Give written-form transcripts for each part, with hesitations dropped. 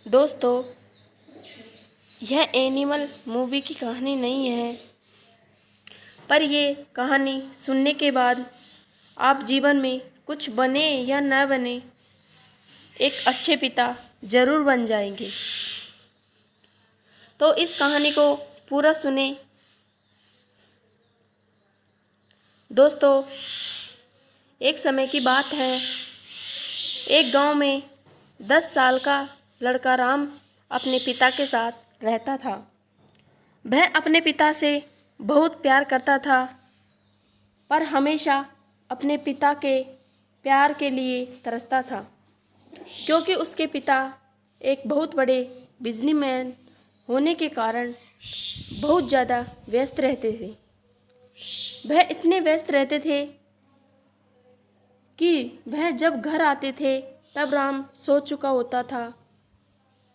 दोस्तों, यह animal movie की कहानी नहीं है, पर ये कहानी सुनने के बाद आप जीवन में कुछ बने या न बने, एक अच्छे पिता ज़रूर बन जाएंगे। तो इस कहानी को पूरा सुने। दोस्तों, एक समय की बात है। एक गांव में 10 साल का लड़का राम अपने पिता के साथ रहता था। वह अपने पिता से बहुत प्यार करता था, पर हमेशा अपने पिता के प्यार के लिए तरसता था, क्योंकि उसके पिता एक बहुत बड़े बिजनेसमैन होने के कारण बहुत ज़्यादा व्यस्त रहते थे। वह इतने व्यस्त रहते थे कि वह जब घर आते थे तब राम सो चुका होता था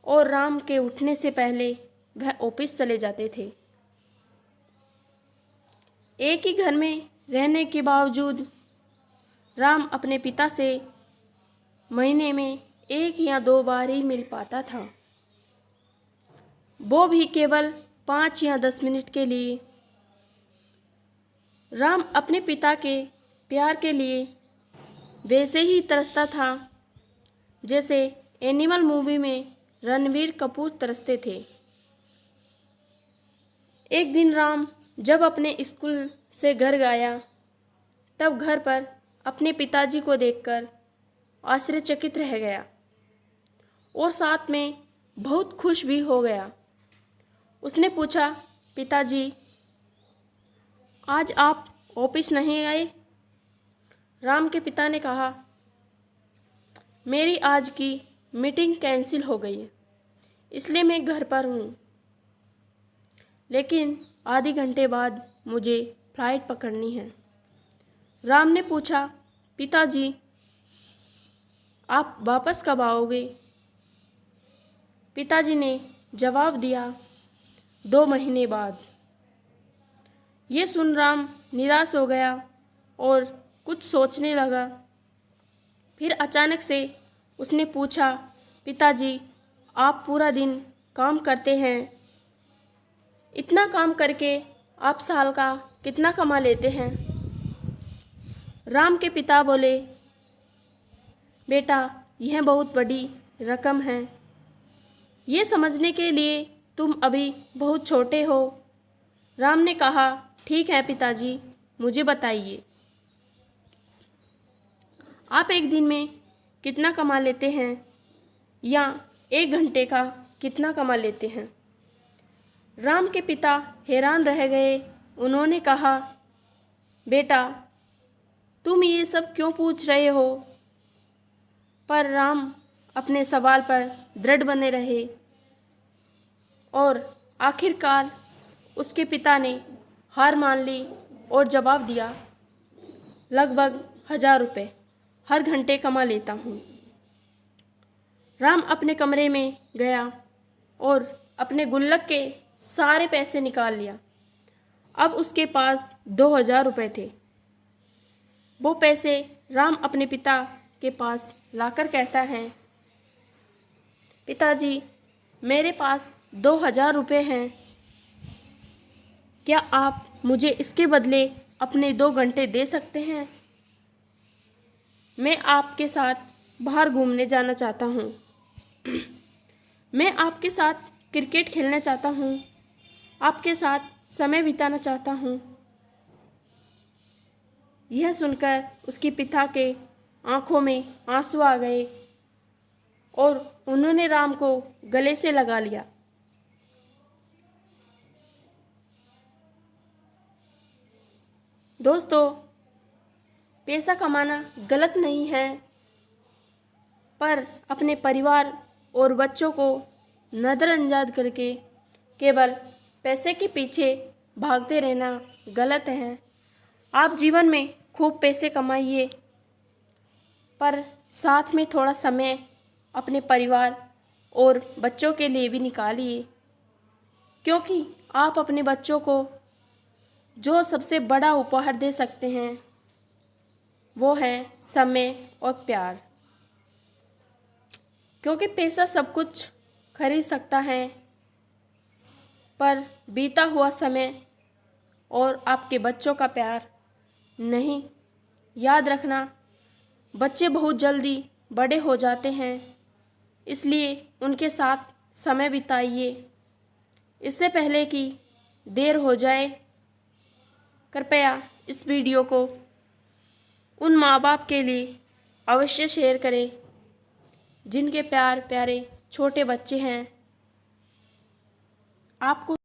और राम के उठने से पहले वह ऑफिस चले जाते थे। एक ही घर में रहने के बावजूद राम अपने पिता से महीने में 1 या 2 बार ही मिल पाता था, वो भी केवल 5 या 10 मिनट के लिए। राम अपने पिता के प्यार के लिए वैसे ही तरसता था जैसे एनिमल मूवी में रणबीर कपूर तरसते थे। एक दिन राम जब अपने स्कूल से घर गया, तब घर पर अपने पिताजी को देखकर आश्चर्यचकित रह गया और साथ में बहुत खुश भी हो गया। उसने पूछा, पिताजी, आज आप ऑफिस नहीं आए? राम के पिता ने कहा, मेरी आज की मीटिंग कैंसिल हो गई है, इसलिए मैं घर पर हूँ, लेकिन आधे घंटे बाद मुझे फ्लाइट पकड़नी है। राम ने पूछा, पिताजी, आप वापस कब आओगे? पिताजी ने जवाब दिया, 2 महीने बाद। ये सुन राम निराश हो गया और कुछ सोचने लगा। फिर अचानक से उसने पूछा, पिताजी, आप पूरा दिन काम करते हैं, इतना काम करके आप साल का कितना कमा लेते हैं? राम के पिता बोले, बेटा, यह बहुत बड़ी रकम है, ये समझने के लिए तुम अभी बहुत छोटे हो। राम ने कहा, ठीक है पिताजी, मुझे बताइए, आप एक दिन में कितना कमा लेते हैं या 1 घंटे का कितना कमा लेते हैं? राम के पिता हैरान रह गए। उन्होंने कहा, बेटा, तुम ये सब क्यों पूछ रहे हो? पर राम अपने सवाल पर दृढ़ बने रहे और आखिरकार उसके पिता ने हार मान ली और जवाब दिया, लगभग 1000 रुपये हर घंटे कमा लेता हूँ। राम अपने कमरे में गया और अपने गुल्लक के सारे पैसे निकाल लिया। अब उसके पास 2000 रुपये थे। वो पैसे राम अपने पिता के पास लाकर कहता है, पिताजी, मेरे पास 2000 रुपये हैं, क्या आप मुझे इसके बदले अपने 2 घंटे दे सकते हैं? मैं आपके साथ बाहर घूमने जाना चाहता हूँ। मैं आपके साथ क्रिकेट खेलना चाहता हूँ, आपके साथ समय बिताना चाहता हूँ। यह सुनकर उसके पिता के आंखों में आंसू आ गए और उन्होंने राम को गले से लगा लिया। दोस्तों, पैसा कमाना गलत नहीं है, पर अपने परिवार और बच्चों को नज़रअंदाज करके केवल पैसे के पीछे भागते रहना गलत है। आप जीवन में खूब पैसे कमाइए, पर साथ में थोड़ा समय अपने परिवार और बच्चों के लिए भी निकालिए, क्योंकि आप अपने बच्चों को जो सबसे बड़ा उपहार दे सकते हैं वो है समय और प्यार। क्योंकि पैसा सब कुछ खरीद सकता है, पर बीता हुआ समय और आपके बच्चों का प्यार नहीं। याद रखना, बच्चे बहुत जल्दी बड़े हो जाते हैं, इसलिए उनके साथ समय बिताइए। इससे पहले कि देर हो जाए, कृपया इस वीडियो को उन माँ बाप के लिए अवश्य शेयर करें जिनके प्यारे छोटे बच्चे हैं। आपको